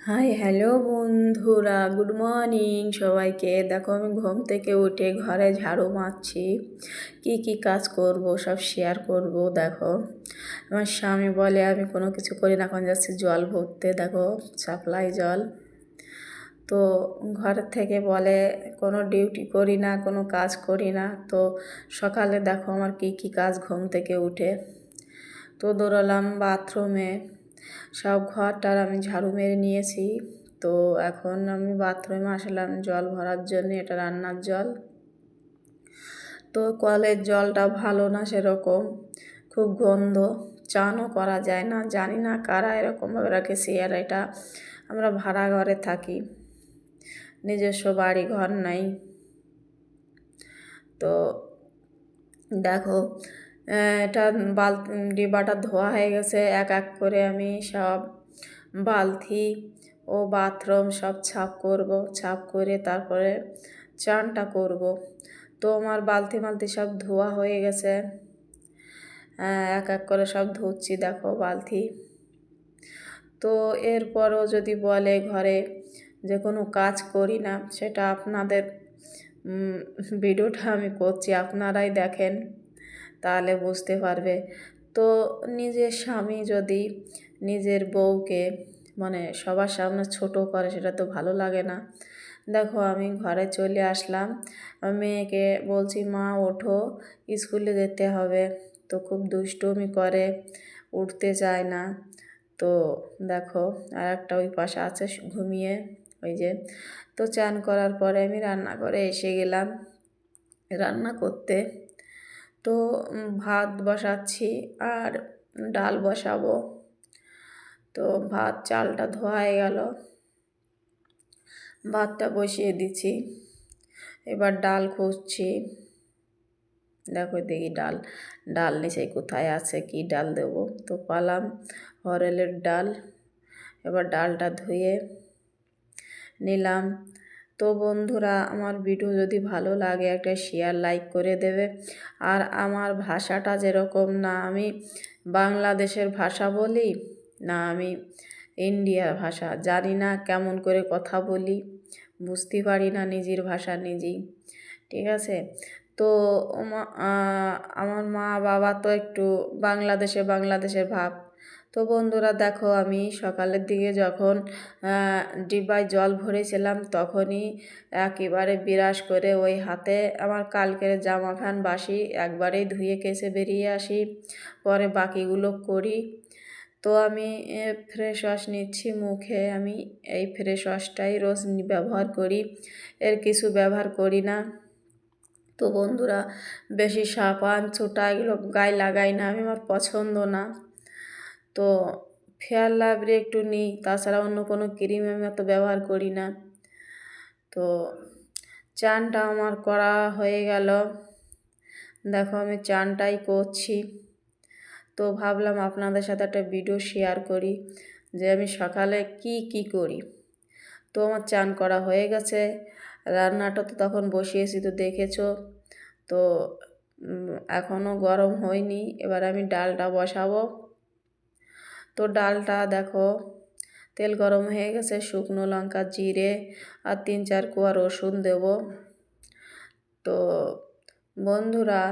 Hi hello বন্ধুরা, good morning সবাইকে। দেখো আমি ঘুম থেকে উঠে ঘরে ঝাড়ু মারছি। কি কি কাজ করব সব শেয়ার করব। দেখো আমার স্বামী বলে আমি কোনো কিছু করি না, এখন যাচ্ছি জল ভরতে। দেখো সাপ্লাই জল। তো ঘরের থেকে বলে কোনো ডিউটি করি না, কোনো কাজ করি না। তো সকালে দেখো আমার কি কি কাজ ঘুম থেকে উঠে। তো দৌড়ালাম বাথরুমে, সব ঘরটার আমি ঝাড়ু মেরে নিয়েছি। তো এখন আমি বাথরুমে আসলাম জল ভরার জন্য। এটা রান্নার জল। তো কলের জলটা ভালো না সেরকম, খুব গন্ধ, চানও করা যায় না। জানি না কারা এরকমভাবে রাখেছি। আর এটা আমরা ভাড়া ঘরে থাকি, নিজস্ব বাড়ি ঘর নাই। তো দেখো এটা ডিবাটা ধোয়া হয়ে গেছে। এক এক করে আমি সব বালতি ও বাথরুম সব ছাপ করব। ছাপ করে তারপরে চানটা করব। তো আমার বালতি মালতি সব ধোয়া হয়ে গেছে। এক এক করে সব ধুচ্ছি, দেখো বালতি। তো এরপরও যদি বলে ঘরে যে কোনো কাজ করি না, সেটা আপনাদের ভিডিওটা আমি করছি, আপনারাই দেখেন তাহলে বুঝতে পারবে। তো নিজের স্বামী যদি নিজের বউকে মানে সবার সামনে ছোট করে, সেটা তো ভালো লাগে না। দেখো আমি ঘরে চলে আসলাম, মেয়েকে বলছি মা ওঠো, স্কুলে যেতে হবে। তো খুব দুষ্টুমি করে, উঠতে চায় না। তো দেখো আর একটা ওই পাশে আছে ঘুমিয়ে, ওই যে। তো চান করার পরে আমি রান্নাঘরে এসে গেলাম রান্না করতে। তো ভাত বসাচ্ছি আর ডাল বসাবো। তো ভাত চালটা ধোয়া হয়ে গেল, ভাতটা বসিয়ে দিচ্ছি। এবার ডাল খুঁজছি। দেখো দেখি ডাল ডাল নিচে কোথায় আছে, কি ডাল দেবো। তো পালাম হরেলের ডাল। এবার ডালটা ধুয়ে নিলাম। তো বন্ধুরা, আমার ভিডিও যদি ভালো লাগে একটা শেয়ার লাইক করে দেবে। আর আমার ভাষাটা যেরকম না আমি বাংলাদেশের ভাষা বলি, না আমি ইন্ডিয়ার ভাষা জানি না, কেমন করে কথা বলি বুঝতে পারি না, নিজের ভাষা নিজেই। ঠিক আছে। তো আমার মা বাবা তো একটু বাংলাদেশের ভাব। তো বন্ধুরা দেখো আমি সকালের দিকে যখন ডিব্বায় জল ভরেছিলাম, তখনই একেবারে বিরাস করে ওই হাতে আমার কালকের জামা প্যান্ট বাসি একবারেই ধুয়ে কেচে বেরিয়ে আসি, পরে বাকিগুলো করি। তো আমি ফ্রেশ ওয়াশ নিচ্ছি মুখে। আমি এই ফ্রেশ ওয়াশটাই রোজ ব্যবহার করি, এর কিছু ব্যবহার করি না। তো বন্ধুরা, বেশি সাবান ছোটা এগুলো গায়ে লাগাই না আমি, আমার পছন্দ না। তো ফেয়ার লাভলি একটু নিই, তাছাড়া অন্য কোনো ক্রিম আমি অত ব্যবহার করি না। তো চানটা আমার করা হয়ে গেল। দেখো আমি চানটাই করছি। তো ভাবলাম আপনাদের সাথে একটা ভিডিও শেয়ার করি যে আমি সকালে কি কি করি। তো আমার চান করা হয়ে গেছে, রান্নাটা তো তখন বসিয়েছি তো দেখেছো। তো এখনও গরম হয়নি, এবার আমি ডালটা বসাবো। তো ডালটা দেখো তেল গরম হয়ে গেছে, শুকনো লঙ্কা জিরে আর 3-4 কোয়া রসুন দেব। তো বন্ধুরা,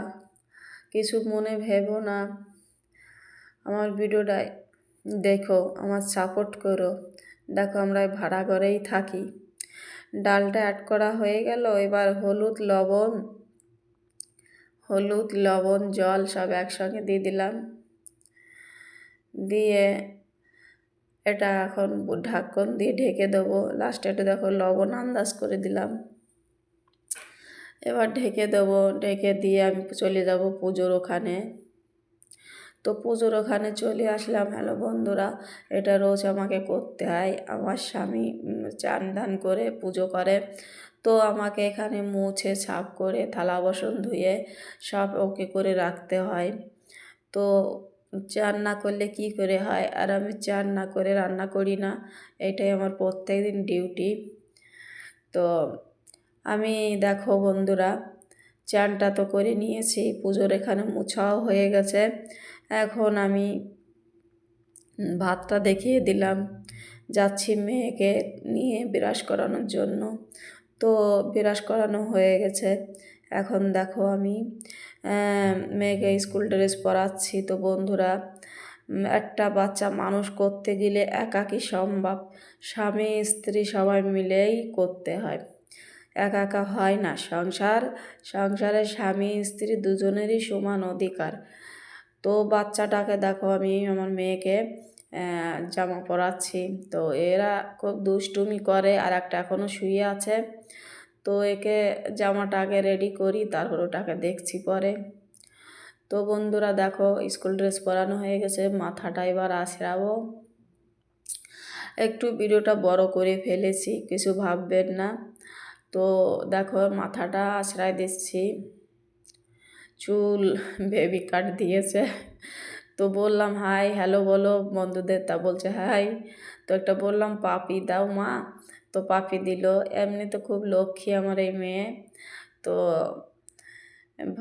কিছু মনে ভেবো না, আমার ভিডিওটায় দেখো, আমার সাপোর্ট করো। দেখো আমরা ভাড়া ঘরেই থাকি। ডালটা অ্যাড করা হয়ে গেল। এবার হলুদ লবণ জল সব একসঙ্গে দিয়ে দিলাম। দিয়ে এটা এখন ঢাকন দিয়ে ঢেকে দেবো। লাস্টে একটু দেখো লবণ আন্দাজ করে দিলাম। এবার ঢেকে দেবো, ঢেকে দিয়ে আমি চলে যাব পুজোর ওখানে। তো পুজোর ওখানে চলে আসলাম। হ্যালো বন্ধুরা, এটা রোজ আমাকে করতে হয়। আমার স্বামী চান ধান করে পুজো করে, তো আমাকে এখানে মুছে সাফ করে থালা বাসন ধুয়ে সব ওকে করে রাখতে হয়। তো চান না করলে কি করে হয়, আর আমি চান না করে রান্না করি না, এটাই আমার প্রত্যেক দিন ডিউটি। তো আমি দেখো বন্ধুরা, চানটা তো করে নিয়েছি, পুজোর এখানে মোছাও হয়ে গেছে। এখন আমি ভাতটা দেখিয়ে দিলাম। যাচ্ছি মেয়েকে নিয়ে ব্রাশ করানোর জন্য। তো ব্রাশ করানো হয়ে গেছে। এখন দেখো আমি মেয়েকে স্কুল ড্রেস পরাচ্ছি। তো বন্ধুরা, একটা বাচ্চা মানুষ করতে গেলে একা কি সম্ভব? স্বামী স্ত্রী সবাই মিলেই করতে হয়, একা একা হয় না। সংসারে স্বামী স্ত্রী দুজনেরই সমান অধিকার। তো বাচ্চাটাকে দেখো আমি আমার মেয়েকে জামা পরাচ্ছি। তো এরা খুব দুষ্টুমি করে, আর একটা এখনও শুয়ে আছে। তো একে জামাটা আগে রেডি করি, তারপর ওটাকে দেখছি পরে। তো বন্ধুরা দেখো স্কুল ড্রেস পরানো হয়ে গেছে, মাথাটা এবার আঁচড়াবো। একটু ভিডিওটা বড় করে ফেলেছি, কিছু ভাববেন না। তো দেখো মাথাটা আঁচড়াই দিচ্ছি, চুল বেবি কাট দিয়েছে। তো বললাম হাই হ্যালো বলো বন্ধুদের, তা বলছে হাই। তো একটা বললাম পাপি দাও মা, তো পাপি দিল। এমনি তো খুব লক্ষ্মী আমার এই মেয়ে। তো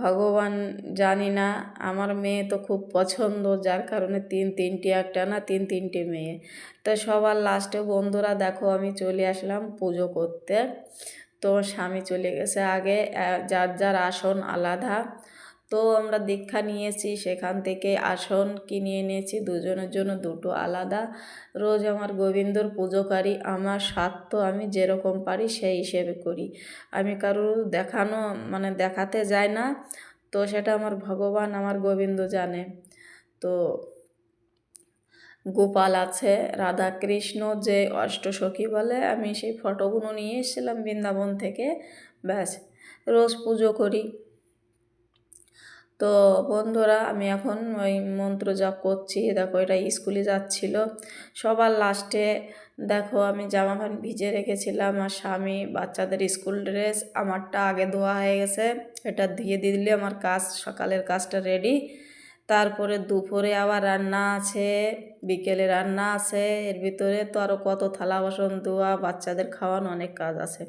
ভগবান জানি না, আমার মেয়ে তো খুব পছন্দ, যার কারণে তিনটি, একটা না তিনটে মেয়ে। তো সবার লাস্টে বন্ধুরা দেখো আমি চলে আসলাম পুজো করতে। তো স্বামী চলে গেছে আগে, যার যার আসন আলাদা। তো আমরা দীক্ষা নিয়েছি, সেখান থেকে আসন কিনে এনেছি দুজনের জন্য দুটো আলাদা। রোজ আমার গোবিন্দর পুজো করি, আমার স্বার্থ আমি যেরকম পারি সেই হিসেবে করি। আমি কারোর দেখাতে যাই না। তো সেটা আমার ভগবান আমার গোবিন্দ জানে। তো গোপাল আছে, রাধা কৃষ্ণ যে অষ্টসখী বলে, আমি সেই ফটোগুলো নিয়ে এসেছিলাম বৃন্দাবন থেকে। ব্যাস, রোজ পুজো করি। তো বন্ধুরা আমি এখন ওই মন্ত্র জপ করছি। দেখো এটা স্কুলে যাচ্ছিল। সবার লাস্টে দেখো আমি জামা প্যান্ট ভিজে রেখেছিলাম, আর স্বামী বাচ্চাদের স্কুল ড্রেস আমারটা আগে ধোয়া হয়ে গেছে, এটা ধুয়ে দিলে আমার কাজ, সকালের কাজটা রেডি। তারপরে দুপুরে আবার রান্না আছে, বিকেলে রান্না আছে, এর ভিতরে তো আরও কত থালা বাসন ধোয়া, বাচ্চাদের খাওয়ানো, অনেক কাজ আছে।